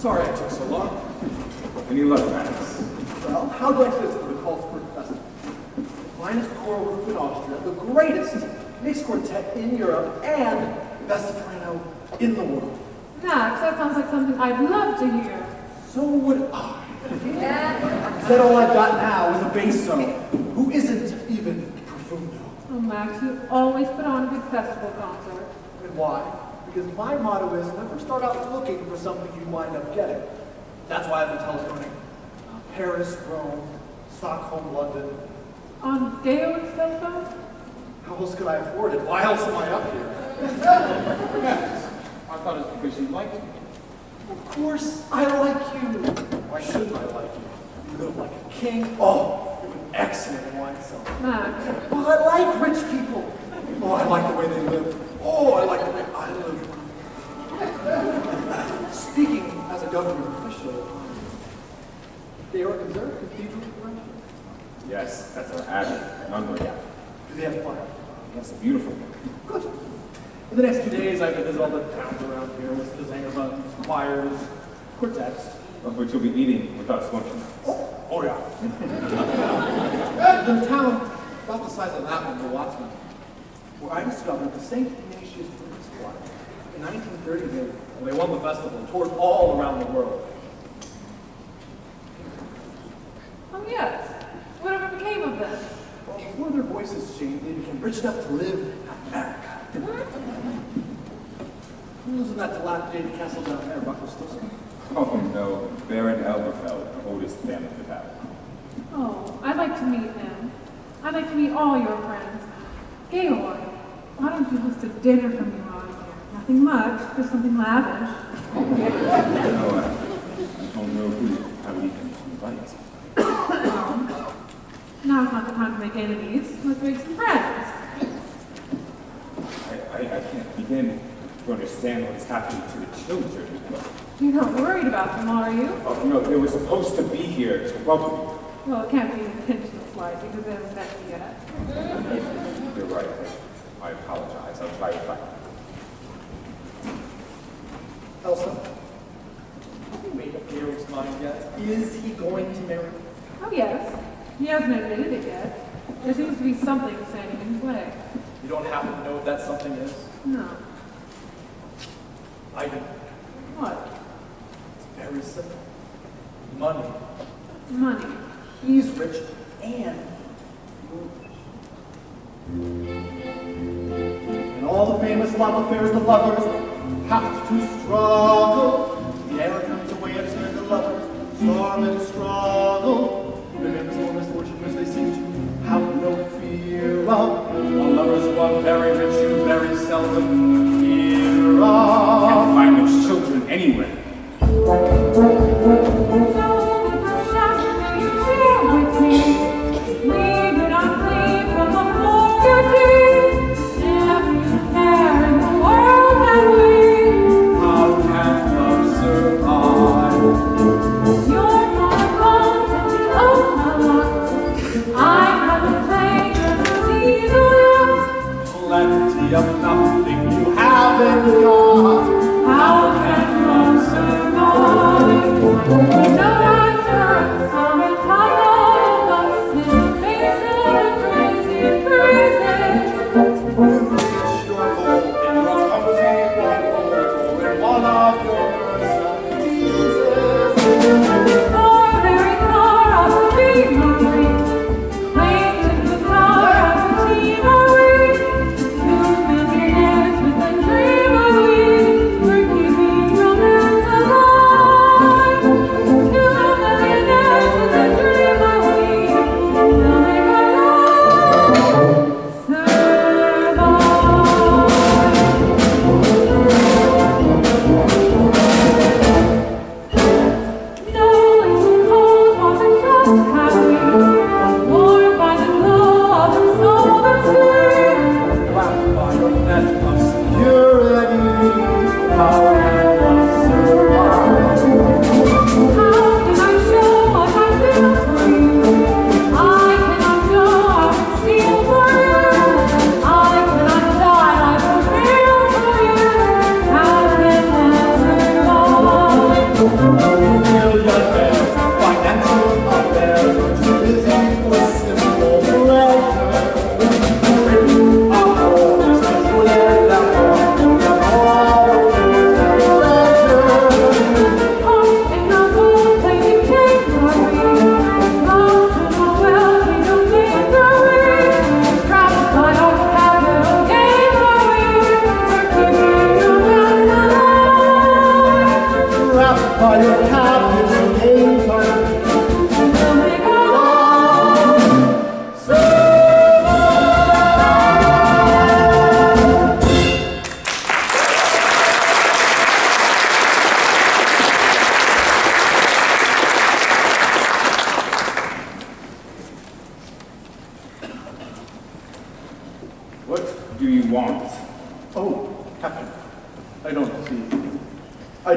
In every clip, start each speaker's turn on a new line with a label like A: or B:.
A: Sorry I took so long.
B: Any luck, Max?
A: Well, how'd you like this for the Carlsberg Festival? The finest choral group in Austria, the greatest mixed quartet in Europe, and the best soprano in the world.
C: Max, that sounds like something I'd love to hear.
A: So would I. Said all I've got now is a basso, who isn't even profundo.
C: Oh, Max, you always put on a good festival concert.
A: And why? Because my motto is never start out looking for something you wind up getting. That's why I've been telephoning Paris, Rome, Stockholm, London.
C: On Gaelic telephone?
A: How else could I afford it? Why else am I up here?
B: Max, I thought it was because you liked me.
A: Of course, I like you. Why shouldn't I like you? You live like a king. Oh, you have an excellent wine cellar.
C: Max.
A: Oh, I like rich people. Oh, I like the way they live. Oh, I like the way I live. Speaking as a government official, is there a cathedral around here?
B: Yes, that's our abbey, Nunnery.
A: Do they have fire?
B: That's a beautiful one.
A: Good. In the next 2 days, I can visit all the towns around here with the zangabas, choirs, quartets.
B: Of which you'll be eating with us, won't you?
A: Oh yeah. There's a town about the size of that one, the Wattsman, where I discovered the St. Ignatius Blues Choir. In 1930, they won the festival and toured all around the world.
C: Oh, yes. Whatever became of them?
A: Well, before their voices changed, they became rich enough to live in America. Who lives in that dilapidated castle down there, Ruckelstiltskin?
B: Oh no, Baron Elberfeld, the oldest family in the valley.
C: Oh, I'd like to meet him. I'd like to meet all your friends. Georg, why don't you host a dinner for me while I'm here? Nothing much, just something lavish.
B: I don't know how we can invite.
C: Now's not the time to make enemies. Let's make some friends.
B: I can't begin to understand what's happening to the children.
C: You're not worried about them, are you?
B: Oh, no, they were supposed to be here to welcome you.
C: Well, it can't be an intentional flight because they haven't met me yet.
B: You're right. I apologize. I'll try to find them.
A: Elsa, have you made up Georg's mind yet? Is he going to marry you?
C: Oh, yes. He hasn't admitted it yet. There seems to be something standing in his way.
A: You don't happen to know what that something is?
C: No.
A: I do.
C: What?
A: It's very simple. Money.
C: Money.
A: He's rich and you're rich. In all the famous love affairs, the lovers have to struggle. The air turns away upstairs, the lovers storm and struggle. Remember more misfortune which they seem to have no fear of. While lovers who are very rich you very seldom hear of.
B: Can't find those children anywhere.
A: Of nothing you haven't got. How can love survive?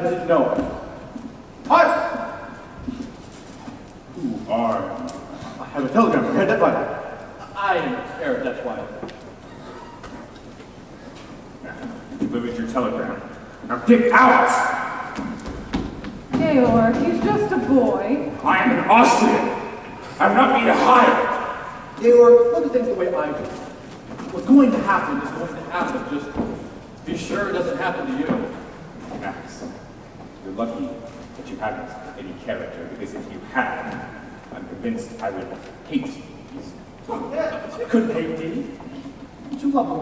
A: didn't know it. Hi! Who are you? I have a telegram from Herr Detweiler. I am Herr Detweiler.
B: Delivered your telegram. Now get out!
C: Georg, he's just a boy.
B: I am an Austrian. I'm not being hired.
A: Georg, look at things the way I do. What's going to happen is going to happen. Just be sure it doesn't happen to you.
B: Max, you're lucky that you haven't any character, because if you had, I'm convinced I would hate these.
A: You couldn't hate me. You love me.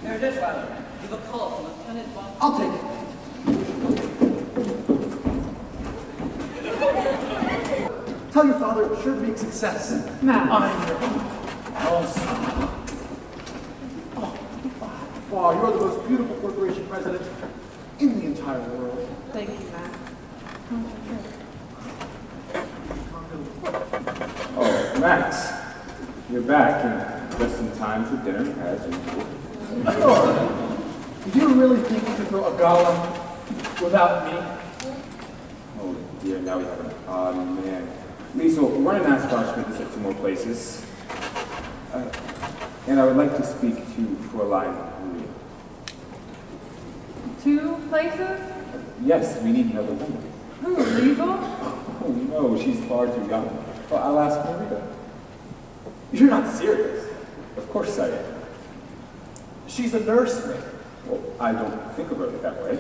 D: Herr Detweiler, you have a call from Lieutenant von...
A: I'll take it. Tell your father it sure to be a success.
C: Max.
A: I'm your son. Oh, you're the most beautiful corporation president in the entire world.
C: Thank you, Max.
B: Oh, Max, you're back and just in time for dinner, as usual.
A: Sure. Do you really think you can throw a gala without me?
B: Oh dear, now we have an odd man. Liesel, run and ask Fauschmidt to set 2 more places. And I would like to speak to Fräulein Maria.
C: 2 places?
B: Yes, we need another woman.
C: Who, Liesel?
B: Oh no, she's far too young. Well, I'll ask Maria.
A: You're not serious.
B: Of course I am.
A: She's a nursemaid.
B: Well, I don't think of her that way.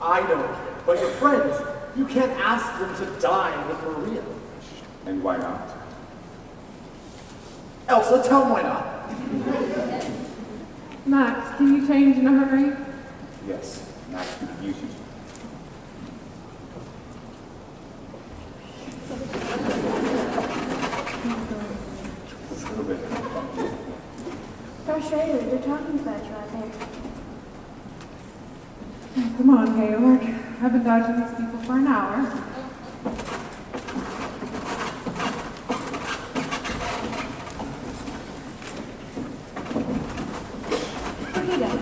A: I don't. But your friends, you can't ask them to dine with Maria.
B: And why not?
A: Elsa, tell them why not.
C: Max, can you change in a hurry?
B: Yes, Max, we can use you. Just a little bit.
E: Frustrated, they're talking about you out there.
C: Come on, Georg. I've been dodging these people for an hour.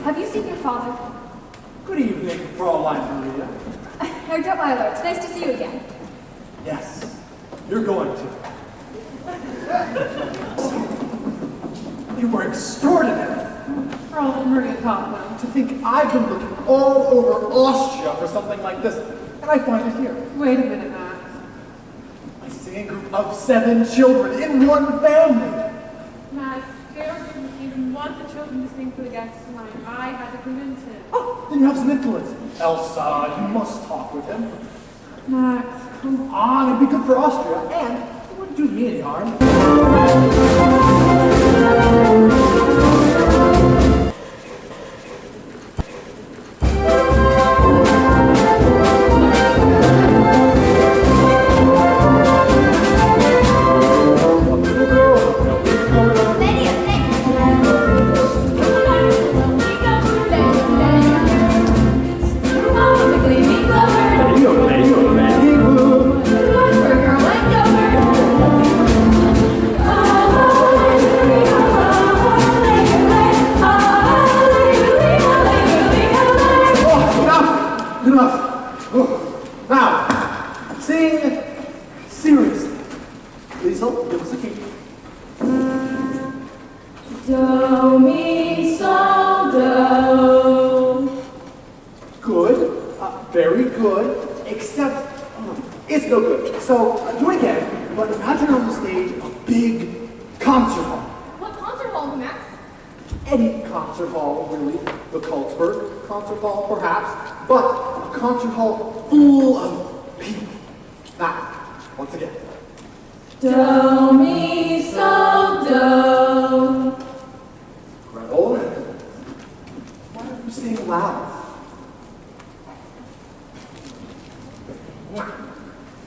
E: Have you seen your father?
A: Good evening, Fräulein Maria.
E: Herr Detweiler, it's nice to see you again.
A: Yes, you're going to. You were extraordinary.
C: Fräulein Maria taught them.
A: To think I've been looking all over Austria for something like this, and I find it here.
C: Wait a minute, Max.
A: A singing group of 7 children in one family.
C: Max, Georg didn't even want the children to sing for the guests tonight. I had to convince him.
A: Oh, then you have some influence. Elsa, you must talk with him.
C: Max,
A: Come on, it'd be good for Austria, and it wouldn't do me any harm. Very good, except it's no good. So do it again, but imagine on the stage a big concert hall.
E: What concert hall, Max?
A: Any concert hall, really. The Salzburg concert hall, perhaps, but a concert hall full of people. Now, once again.
E: Do, mi, sol, do.
A: Gretel, why don't you sing loud?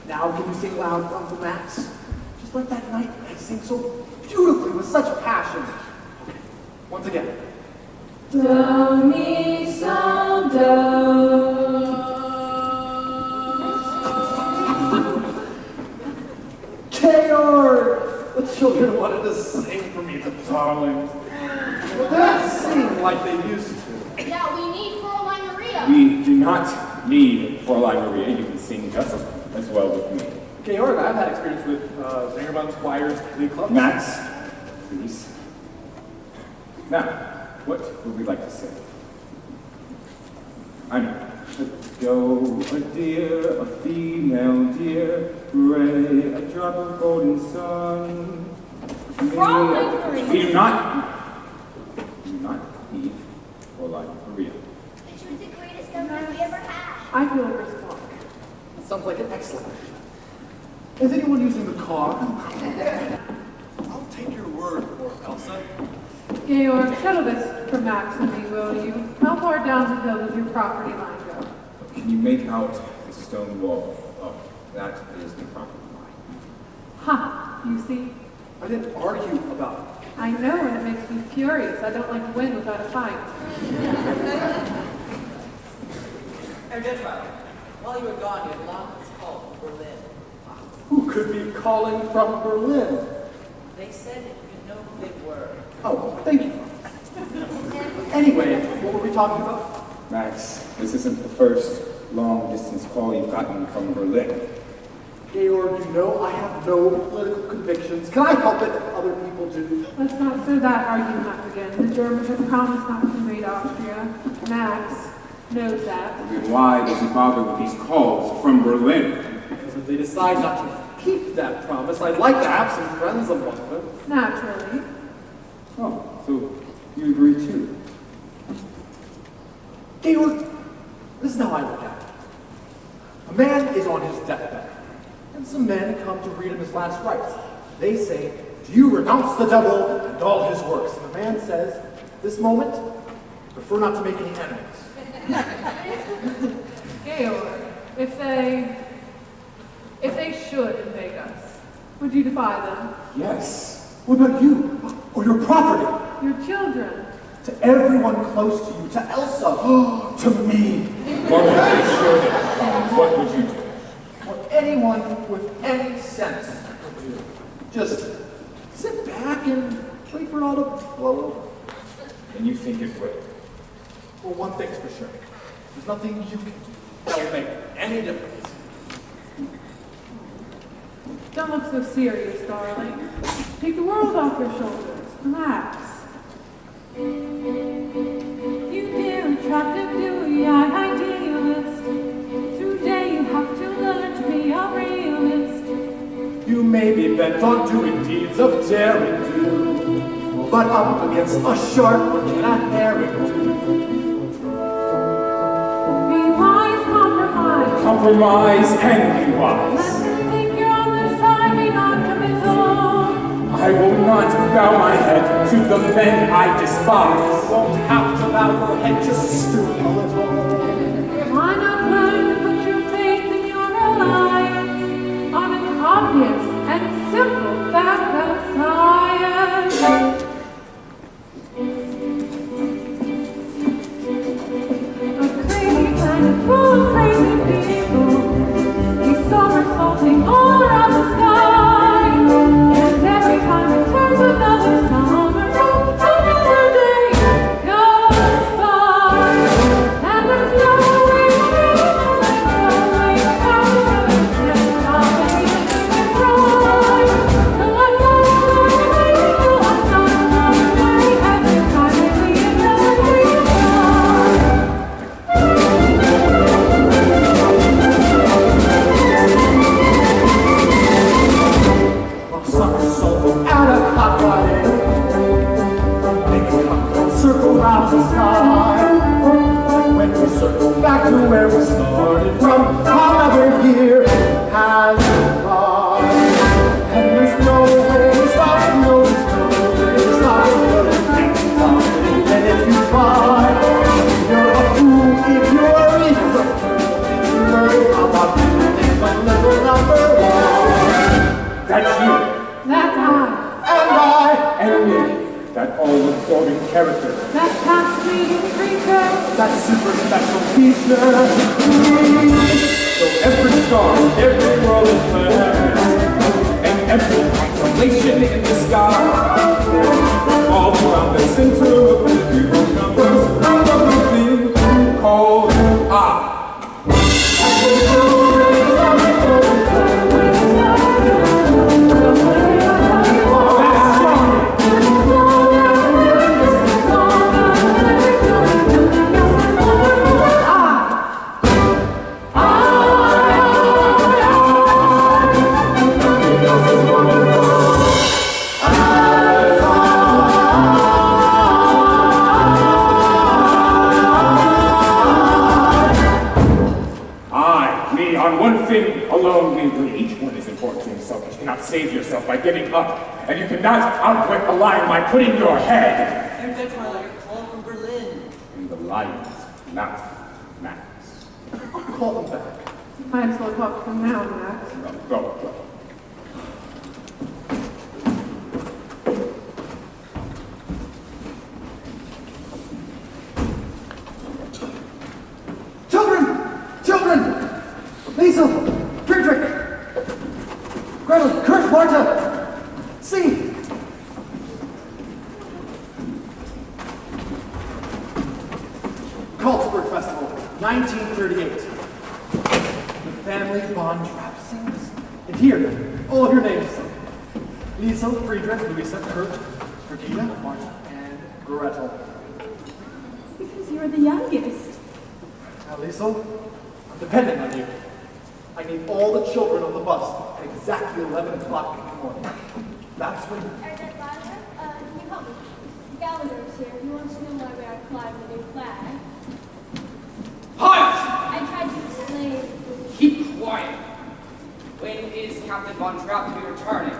A: Now can you sing loud, Uncle Max? Just like that night I sing so beautifully with such passion. Okay, once again.
E: Do, mi, sol, do.
A: Georg! The children wanted to sing for me, the darlings. But they don't sing like they used to.
E: Yeah, we need Fräulein Maria.
B: not need Fräulein Maria. You can sing just as well with me.
A: Georg, I've had experience with Zingerman's choirs, glee clubs.
B: Max, please. Now, what would we like to sing? I know. Let's go, a deer, a female deer, ray, a drop of golden sun.
E: Fräulein Maria.
B: We do not need Fräulein Maria.
F: She was the greatest governor we ever had.
C: I feel a response.
A: That sounds like an excellent idea. Is anyone using the car? I'll take your word for it, Elsa.
C: Georg, settle this for Max and me, will you? How far down the hill does your property line go?
B: Can you make out the stone wall? Oh, that is the property line.
C: Ha! You see?
A: I didn't argue about it.
C: I know, and it makes me furious. I don't like to win without a fight.
D: Herr Detweiler, while you were gone, you had long called from Berlin.
A: Who could be calling from Berlin?
D: They said you know who they were.
A: Oh, thank you. Anyway, what were we talking about?
B: Max, this isn't the first long-distance call you've gotten from Berlin.
A: Georg, you know I have no political convictions. Can I help it if other people do?
C: Let's not stir that argument up again. The Germans have promised not to invade Austria. Max knows that.
B: Then why does he bother with these calls from Berlin?
A: Because if they decide not to keep that promise, I'd like to have some friends among them.
C: Naturally.
B: Oh, so you agree too?
A: Georg, this is how I look at it. A man is on his deathbed, and some men come to read him his last rites. They say, "Do you renounce the devil and all his works?" And the man says, "At this moment, I prefer not to make any enemies."
C: Georg, if they should invade us, would you defy them?
B: Yes.
A: What about you? Or your property?
C: Your children?
A: To everyone close to you, to Elsa, to me,
B: What would they should? What would you do?
A: what anyone with any sense would do. Just sit back and wait for it all to blow over.
B: And you think it would?
A: Well, one thing's for sure. There's nothing you can do that will make any difference.
C: Don't look so serious, darling. Take the world off your shoulders. Relax. You dear, attractive, dewy-eyed idealist. Today you have to learn to be a realist.
A: You may be bent on doing deeds of daring do, but up against a shark, what can a herring do?
C: Be wise, compromise.
B: Compromise and be wise.
C: Let them think you're on their side, be non-committal.
B: I will not bow my head to the men I despise.
A: Won't have to bow your head, just stoop a little.
C: Why not learn to put your faith in your reliance on an obvious and simple fact of science? A crazy planet full of crazy people, he's somersaulting all around the sky, and every time it turns another summer, another day goes by, and there's no way can stop it even if you try. So I'm not afraid, I'm not afraid, every time I see another day goes by.
A: A somersault out of hot water, make a cocktail circle round the sky. When we circle back to where we started from, another year has gone. And there's no way to stop, no, there's no way to stop it. You can't stop it, even if you try. You're a fool if you're eager. I'm not doing but little number one.
B: That's you.
C: That's I.
A: And I,
B: And me. That all-absorbing character.
C: That fascinating creature.
A: that super special feature.
B: So every star, every world is planet, and every constellation in the sky, all around the center of the beautiful numbers of the thing called Save yourself by giving up, and you cannot outwit the lion by putting your head
D: Herr Detweiler, you're called from Berlin.
B: in the lion's mouth, Max.
A: I'll call them back.
C: Might as well talk to them now, Max.
B: Go.
A: Children! Liesel! Friedrich! Gretel! Kurt! Marta! See! Karlsberg Festival, 1938. The family bond trap sings. And here, all of your names. Liesel, Friedrich, Luisa, Kurt, Brigitte, Marta, and Gretel.
C: Because you're the youngest.
A: Now, Liesel, I'm depending on you. I need all the children on the bus at exactly 11 o'clock in the morning. That's when...
F: Herr Detweiler, can you help me? Gallagher's here. He wants to know why we are flying the new flag.
G: Halt!
F: I tried to explain.
G: Keep quiet. When is Captain Von Trapp to be returning?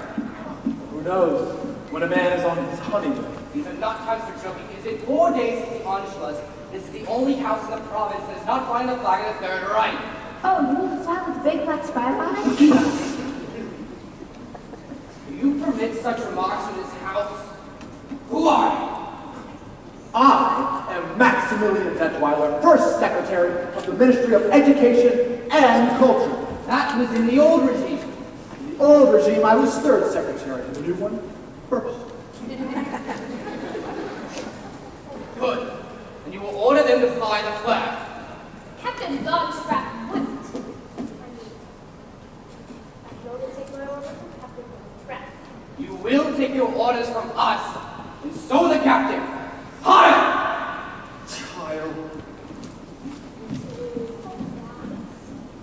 A: Who knows? When a man is on his honeymoon.
G: These are not times for joking. Is it 4 days since he punished us? This is the only house in the province that is not flying the flag in the third right.
F: Oh, you mean the flag with the big black spider on it?
G: Do you permit such remarks in this house? Who are you?
A: I am Maximilian Detweiler, first secretary of the Ministry of Education and Culture.
G: That was in the old regime.
A: In the old regime, I was third secretary. In the new one, first.
G: Good. And you will order them to fly the flag.
F: Captain Godstrap wouldn't. I will take my order from Captain Godstrap.
G: You will take your orders from us, and so the captain. Hire!
A: Child.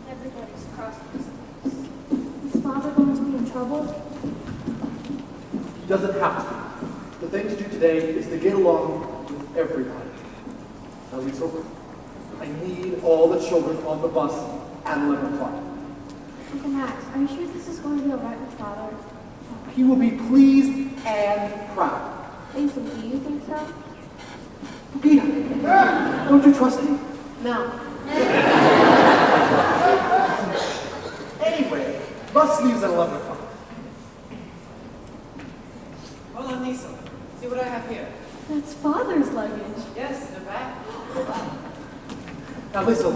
F: Everybody's crossed this place. Is Father going to be in trouble?
A: He doesn't have to. The thing to do today is to get along with everybody. Now, Liesel, I need all the children on the bus at 11 o'clock.
F: Uncle Max, are you sure this is going to be all right with Father?
A: He will be pleased and proud.
F: Liesel, do you think so?
A: Brigitte, don't you trust me?
F: No.
A: Anyway, bus leaves at 11 o'clock.
D: Hold on, Liesel. See what I have here.
C: That's Father's luggage.
D: Yes, they're back.
A: Now, Liesel,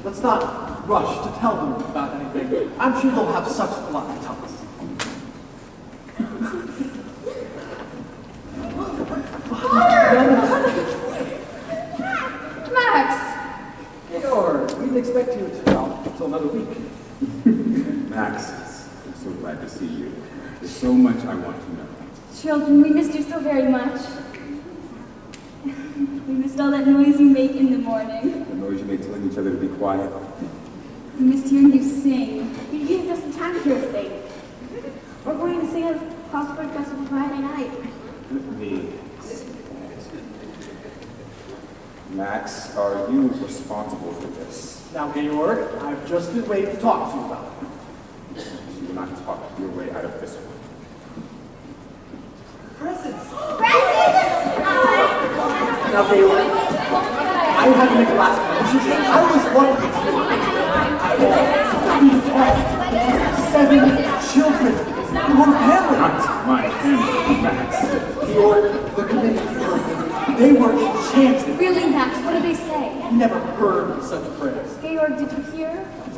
A: let's not rush to tell them about anything. I'm sure they'll have such a lot to tell us.
C: Max!
A: Sure, we didn't expect you until another week.
B: Max, I'm so glad to see you. There's so much I want to know.
H: Children, we missed you so very much. We missed all that noise you make in the morning.
B: The noise you make telling each other to be quiet.
H: We missed hearing you sing.
F: You gave us some time to hear us sing. We're going to sing at Karlsberg Festival Friday night.
B: Me. Max, are you responsible for this?
A: Now, Georg, I've just been waiting to talk to you about it.
B: You will not talk your way out of this one.
D: Presents!
A: Now, Georg, I had to make a last decision. I was wondering if 7 children in one family.
B: Not my family, Max.
A: Georg, the committee, they were enchanted.
H: Really, Max, what did they say?
A: Never heard such praise.
H: Georg, did you hear?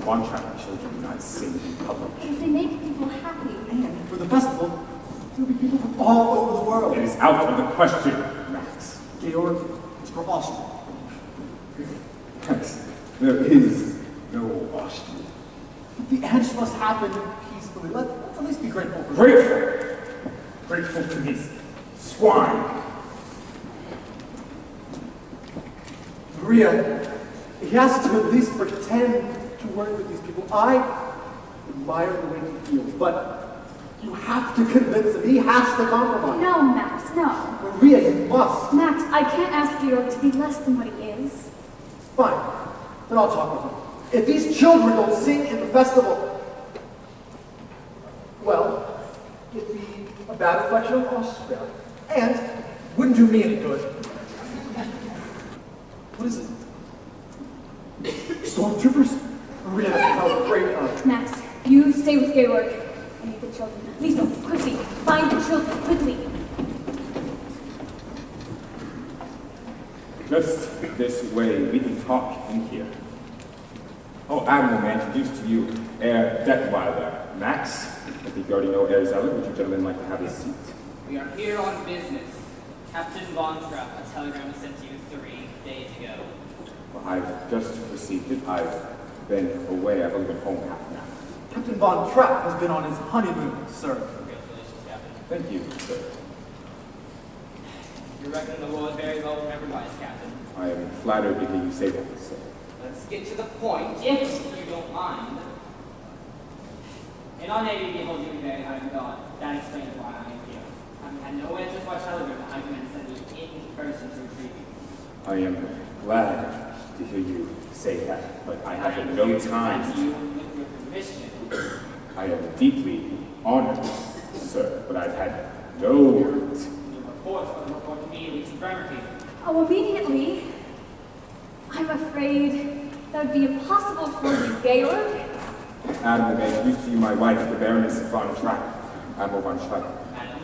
B: One child children do not sing in public.
H: Because they make people happy.
A: And for the festival, there'll be people from all over the world.
B: It is out of the question, Max.
A: Georg, it's for Austria.
B: Max, There is no Austrian.
A: The edge must happen peacefully. Let's at least be grateful for
B: Grateful! Grateful to these swine!
A: Maria, he has to at least pretend to work with these people. I admire the way he feels, but you have to convince him. He has to compromise.
H: No, Max, no.
A: Maria, you must.
H: Max, I can't ask Georg to be less than what he is.
A: Fine. Then I'll talk with him. If these children don't sing in the festival, well, it'd be a bad reflection of Austria. And wouldn't do me any good. What is it? Stormtroopers? Maria, how great of.
H: Max, you stay with Georg. I need the children. Lisa, quickly, find the children, quickly.
B: Just this way, we can talk in here. Oh, Admiral, may I introduce to you Herr Detweiler. Max, I think you already know Herr Zeller. Would you gentlemen like to have a seat?
G: We are here on business. Captain Von Trapp, a telegram was sent to you 3 days ago.
B: Well, I've just received it. I've been away. I've only been home half an hour.
A: Captain Von Trapp has been on his honeymoon, sir.
G: Congratulations, Captain.
B: Thank you, sir.
G: You reckon the war is very well remembered by us, Captain.
B: I am flattered to hear you say that, sir.
G: Let's get to the point, if you don't mind. In our Navy, we hold you in very high regard. That explains why I am here. I've had no answer to our telegram that I can send you in person to retrieve you.
B: I am glad to hear you say that, but I have no time.
G: You with your permission.
B: I am deeply honored, sir, but I've had no.
G: Your reports are the report immediately to Bremerton.
H: Oh, immediately? I'm afraid that would be impossible for you, Georg.
B: Admiral, may I introduce to you my wife, the Baroness von Trapp, Admiral von Trapp.
G: Madam,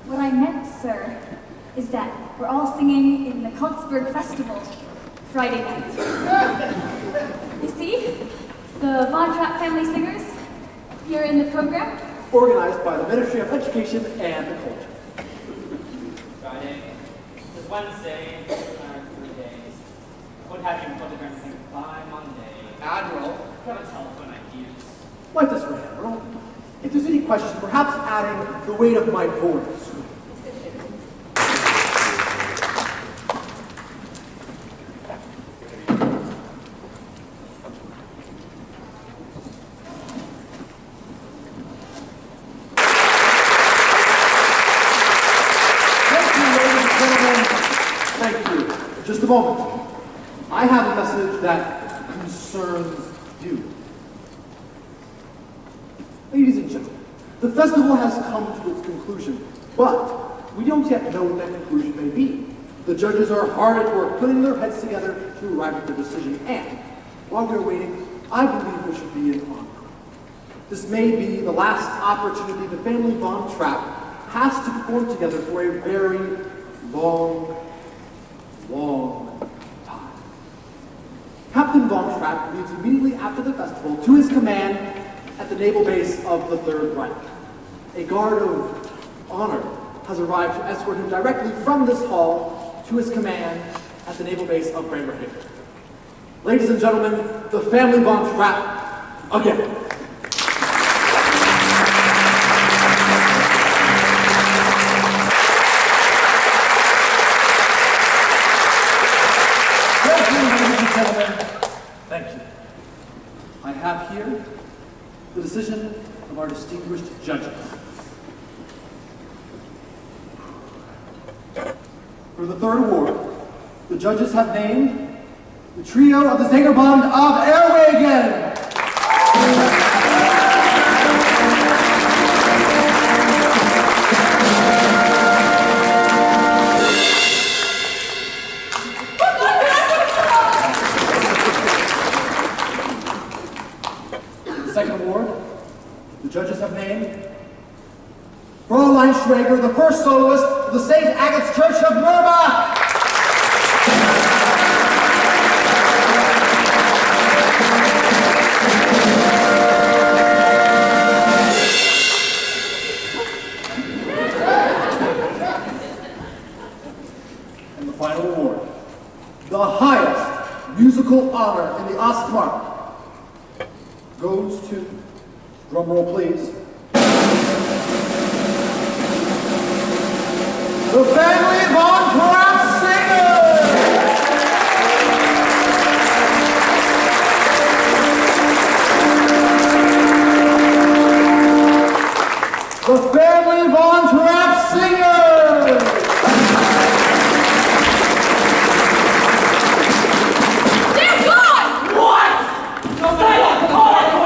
H: What I meant, sir, is that we're all singing in the Salzburg Festival Friday night. You see, the Von Trapp family singers here in the program.
A: Organized by the Ministry of Education and Culture.
G: Friday. It's Wednesday. 3 days. What have you put the Bremerton by Monday? Admiral, have a telephone ideas.
A: Like this, Admiral. If there's any questions, perhaps adding the weight of my voice. Just a moment. I have a message that concerns you. Ladies and gentlemen, the festival has come to its conclusion, but we don't yet know what that conclusion may be. The judges are hard at work putting their heads together to arrive at their decision, and while we're waiting, I believe there should be an encore. This may be the last opportunity the family Von Trapp has to perform together for a very long time. Captain Von Trapp leaves immediately after the festival to his command at the naval base of the Third Reich. A guard of honor has arrived to escort him directly from this hall to his command at the naval base of Bremerhaven. Ladies and gentlemen, the family Von Trapp again. Thank you. I have here the decision of our distinguished judges. For the third award, the judges have named the trio of the Sängerbund of Erwägen. Second award, the judges have named Fräulein Schrager, the first soloist of the St. Agat's Church of Murbach. And the final award, the highest musical honor in the Ostmark goes to, drumroll please, the family Von Trapp Singers! The family Von Trapp Singers!
C: They're gone!
G: What? No, stay on! Hold on!